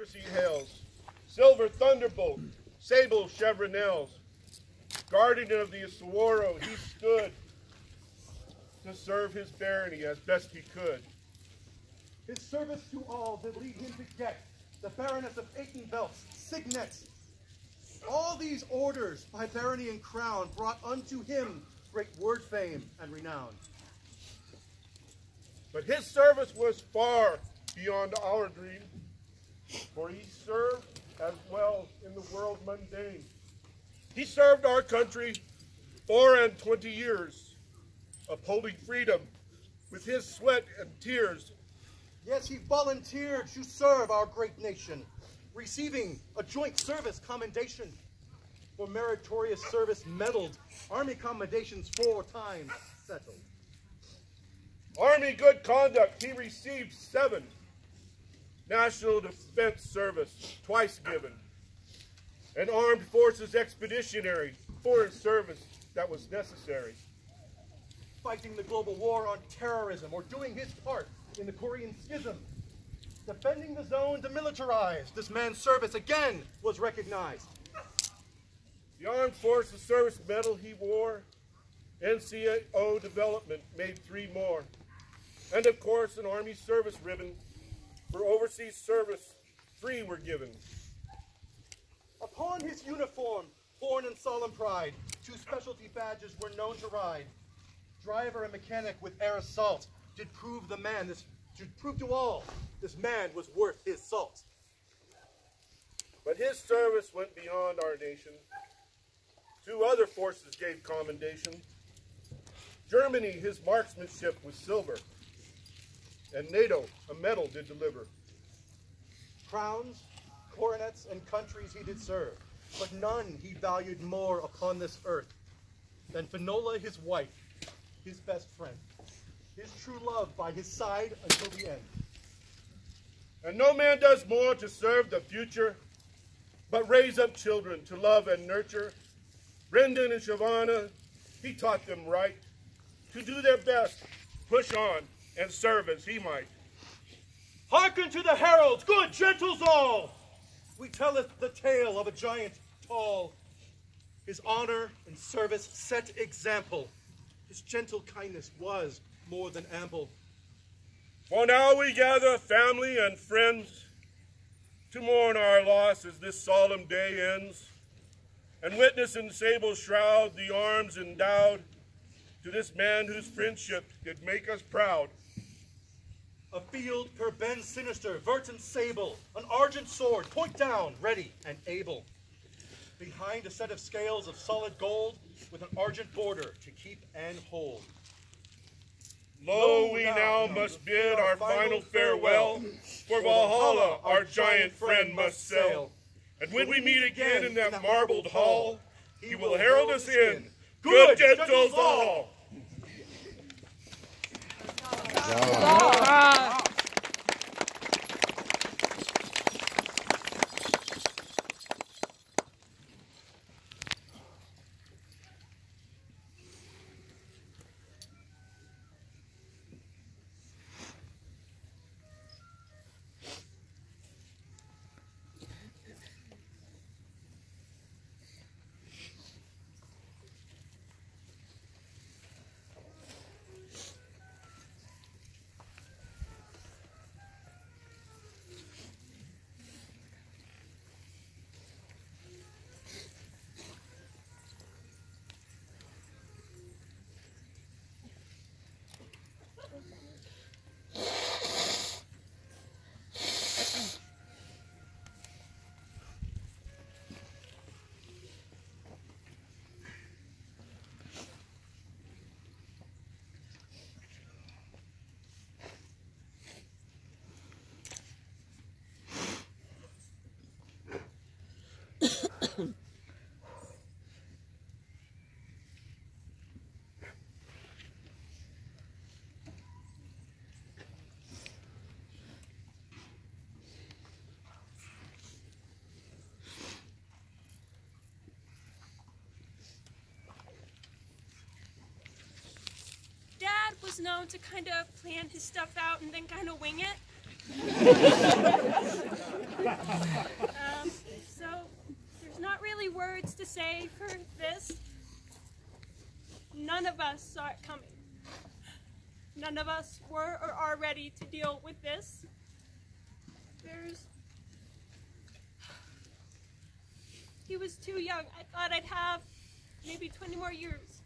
Trissy Hales, Silver Thunderbolt, Sable Chevronels. Guardian of the Saguaro, he stood to serve his barony as best he could. His service to all did lead him to get the Baroness of Aytenvelt's signets. All these orders by barony and crown brought unto him great word fame and renown. But his service was far beyond our dream, for he served as well in the world mundane. He served our country 24 years, upholding freedom with his sweat and tears. Yes, he volunteered to serve our great nation, receiving a joint service commendation. For meritorious service medaled, Army commendations 4 times settled. Army good conduct, he received 7. National Defense Service, twice given. An Armed Forces Expeditionary, foreign service that was necessary. Fighting the global war on terrorism or doing his part in the Korean Schism. Defending the zone demilitarized, this man's service again was recognized. The Armed Forces Service Medal he wore, NCO development made 3 more. And of course, an Army service ribbon for overseas service, 3 were given. Upon his uniform, born in solemn pride, 2 specialty badges were known to ride. Driver and mechanic with air assault did prove to all this man was worth his salt. But his service went beyond our nation. 2 other forces gave commendation. Germany, his marksmanship was silver, and NATO, a medal did deliver. Crowns, coronets, and countries he did serve, but none he valued more upon this earth than Finola, his wife, his best friend, his true love by his side until the end. And no man does more to serve the future, but raise up children to love and nurture. Brendan and Shavana, he taught them right, to do their best, push on, and serve as he might. Hearken to the heralds, good gentles all! We telleth the tale of a giant tall. His honor and service set example. His gentle kindness was more than ample. For now we gather family and friends to mourn our loss as this solemn day ends, and witness in sable shroud the arms endowed to this man whose friendship did make us proud. Afield per bend sinister, vert and sable, an argent sword, point down, ready and able. Behind a set of scales of solid gold, with an argent border to keep and hold. Lo, we now must bid our final farewell, for Valhalla our giant friend must sail. And when we meet again in that marbled hall, he will herald us in, good gentles all! Was known to kind of plan his stuff out and then kind of wing it. So there's not really words to say for this. None of us saw it coming. None of us were or are ready to deal with this. He was too young. I thought I'd have maybe 20 more years.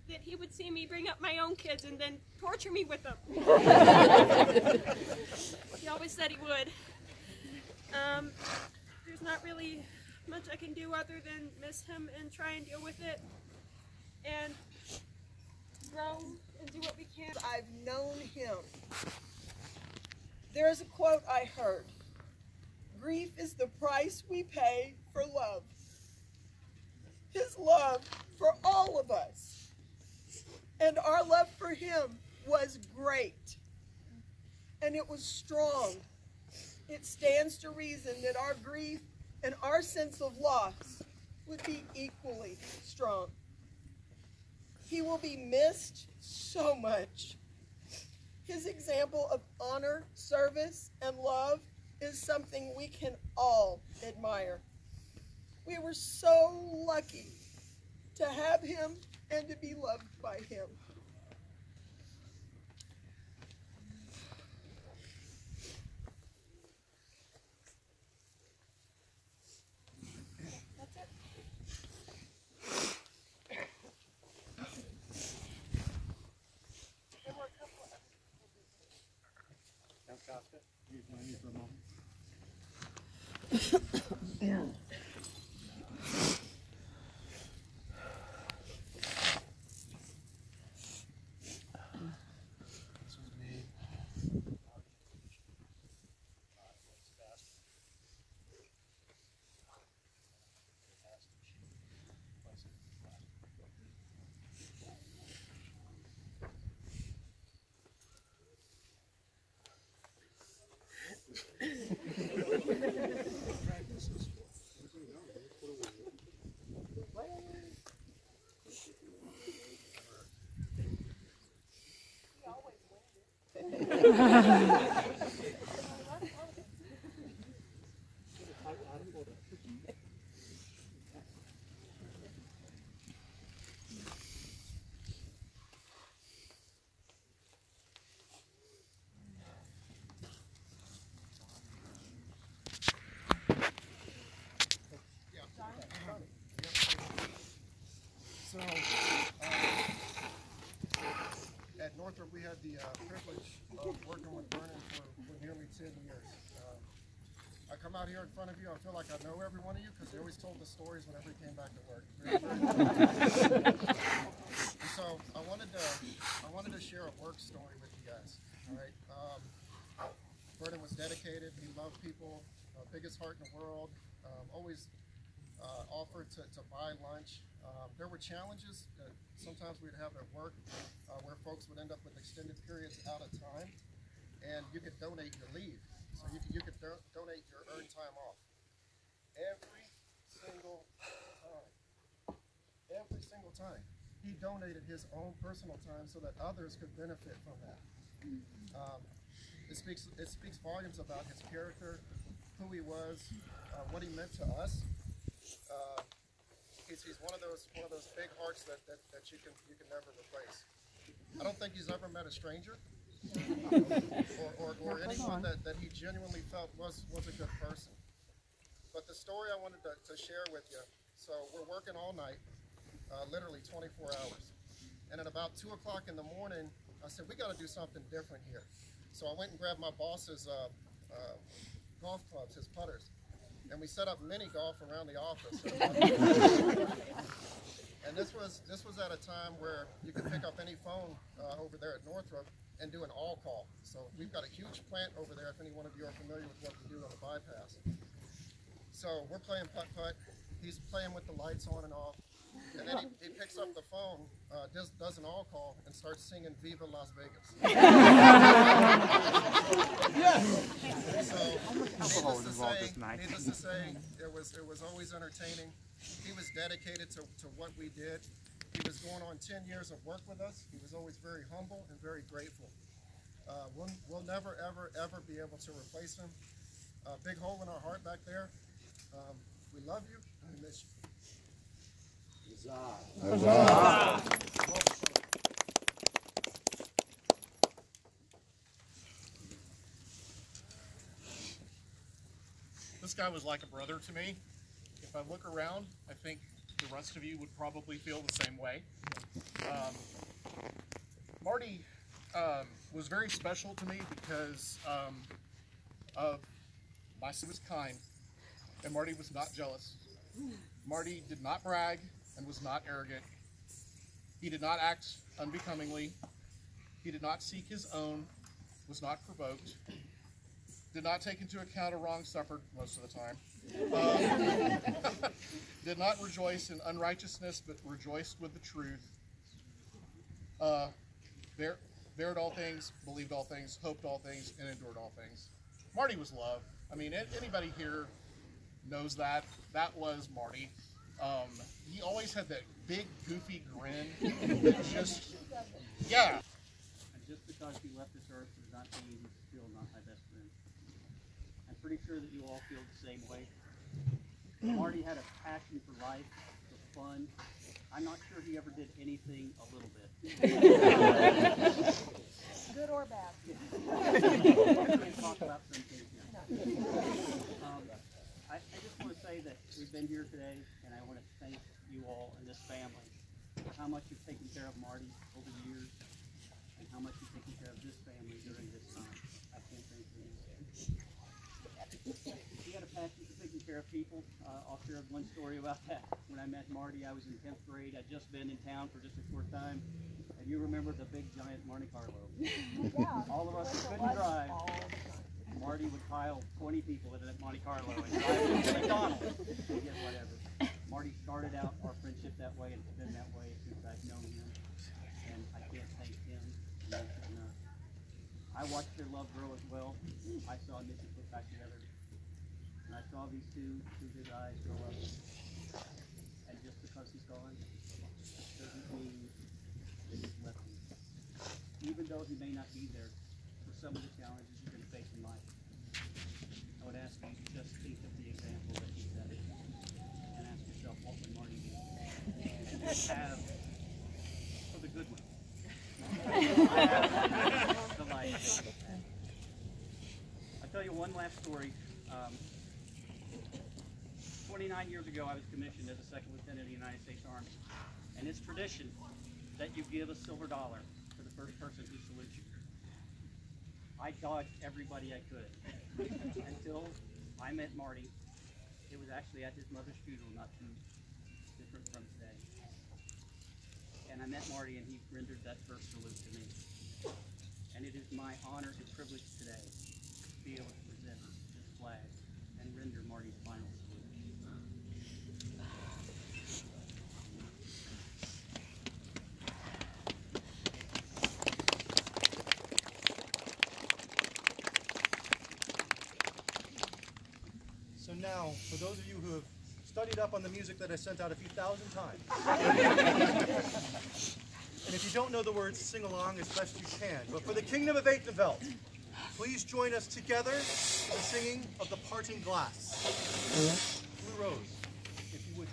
That he would see me bring up my own kids and then torture me with them. He always said he would. There's not really much I can do other than miss him and try and deal with it and grow and do what we can. I've known him. There's a quote I heard. Grief is the price we pay for love. His love for all of us. And our love for him was great. And it was strong. It stands to reason that our grief and our sense of loss would be equally strong. He will be missed so much. His example of honor, service, and love is something we can all admire. We were so lucky to have him and to be loved by him. So, at Northrop, we had the privilege of working with Vernon for nearly 10 years. I come out here in front of you, I feel like I know every one of you because they always told the stories whenever he came back to work. So I wanted to share a work story with you guys. All right. Vernon was dedicated. He loved people. Biggest heart in the world. Always offered to buy lunch. There were challenges that sometimes we'd have at work where folks would end up with extended periods out of time, and you could donate your leave. So you could donate your earned time off. Every single time, he donated his own personal time so that others could benefit from that. It speaks volumes about his character, who he was, what he meant to us. He's one of those big hearts that you can never replace. I don't think he's ever met a stranger or anyone that he genuinely felt was a good person. But the story I wanted to share with you, so we're working all night, literally 24 hours. And at about 2 o'clock in the morning, I said, we got to do something different here. So I went and grabbed my boss's golf clubs, his putters. And we set up mini golf around the office. And this was at a time where you could pick up any phone over there at Northrop and do an all call. So we've got a huge plant over there if any one of you are familiar with what we do on the bypass. So we're playing putt-putt. He's playing with the lights on and off. And then he picks up the phone, does an all call, and starts singing Viva Las Vegas. So, needless to say, it was always entertaining. He was dedicated to what we did. He was going on 10 years of work with us. He was always very humble and very grateful. We'll never, ever, ever be able to replace him. Big hole in our heart back there. We love you and we miss you. Huzzah. Huzzah. This guy was like a brother to me. If I look around, I think the rest of you would probably feel the same way. Marty was very special to me because of Marty was kind, and Marty was not jealous. Marty did not brag and was not arrogant. He did not act unbecomingly. He did not seek his own, was not provoked, did not take into account a wrong suffered most of the time. Did not rejoice in unrighteousness, but rejoiced with the truth. Bared all things, believed all things, hoped all things, and endured all things. Marty was love. I mean, anybody here knows that. That was Marty. He always had that big, goofy grin that just, yeah. And just because he left this earth does not mean he's still not my best friend. I'm pretty sure that you all feel the same way. Marty had a passion for life, for fun. I'm not sure he ever did anything a little bit. Good or bad. We can talk about some things now. I just want to say that we've been here today, and I want to thank you all and this family for how much you've taken care of Marty over the years, and how much you've taken care of this family during this time. I can't thank you enough. He had a passion for taking care of people. I'll share one story about that. When I met Marty, I was in 10th grade. I'd just been in town for just a short time. And you remember the big giant Monte Carlo. Yeah. All of us who couldn't drive. Marty would pile 20 people in that Monte Carlo and drive them to McDonald's and get whatever. Marty started out our friendship that way, and it's been that way since I've known him. And I can't thank him enough. I watched their love grow as well. I saw Nikki put back together. And I saw these two through his eyes grow up. And just because he's gone doesn't mean that he's left me. Even though he may not be there for some of the challenges you're going to face in life, I would ask you to just think of the example that he set and ask yourself, what would Marty do? Have for the good one. Have the life. I'll tell you one last story. 29 years ago, I was commissioned as a second lieutenant of the United States Army. And it's tradition that you give a silver dollar to the first person who salutes you. I dodged everybody I could until I met Marty. It was actually at his mother's funeral, not too different from today. And I met Marty, and he rendered that first salute to me. And it is my honor and privilege today to be able to present this flag and render Marty's final salute. So now, for those of you who have studied up on the music that I sent out a few thousand times, and if you don't know the words, sing along as best you can. But for the Kingdom of Aethenveld, please join us together in the singing of the Parting Glass. Blue Rose, if you would.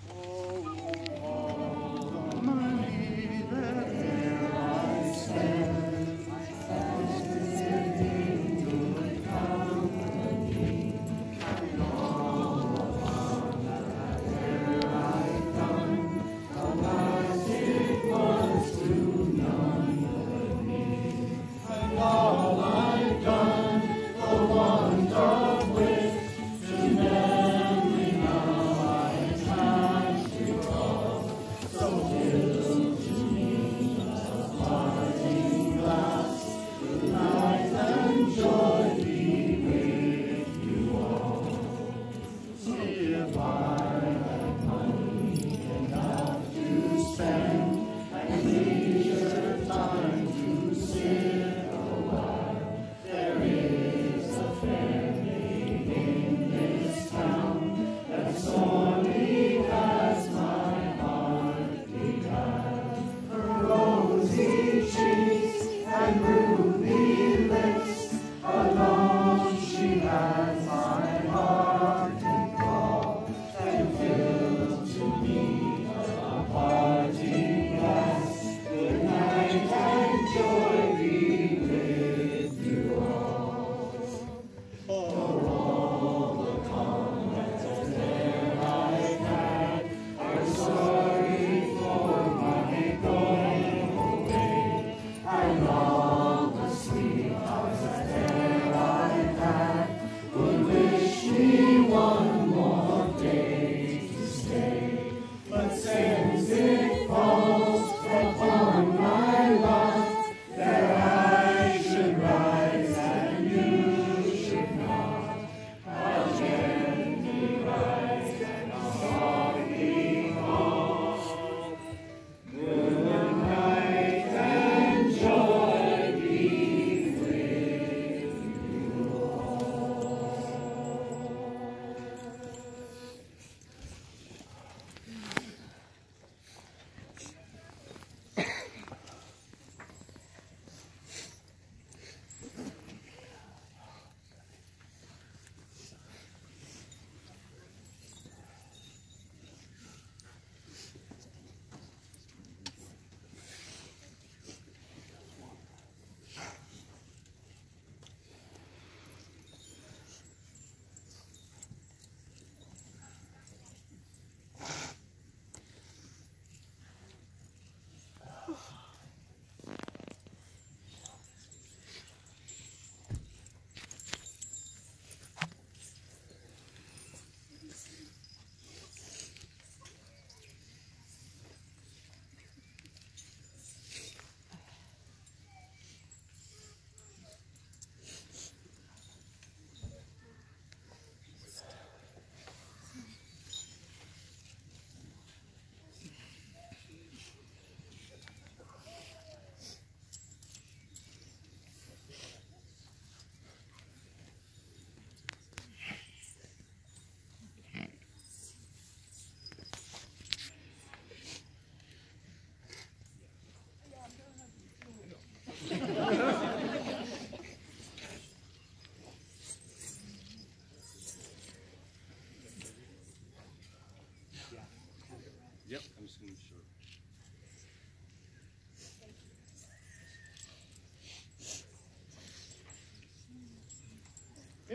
and ruby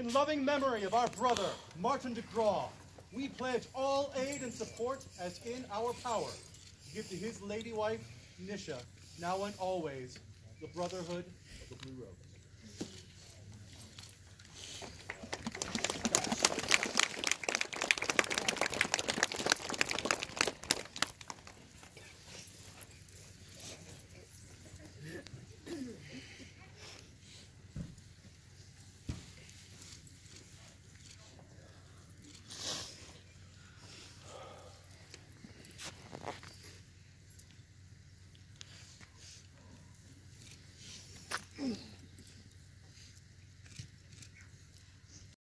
In loving memory of our brother, Martin de Graw, we pledge all aid and support as in our power to give to his lady wife, Nisha, now and always, the brotherhood of the Blue Robe.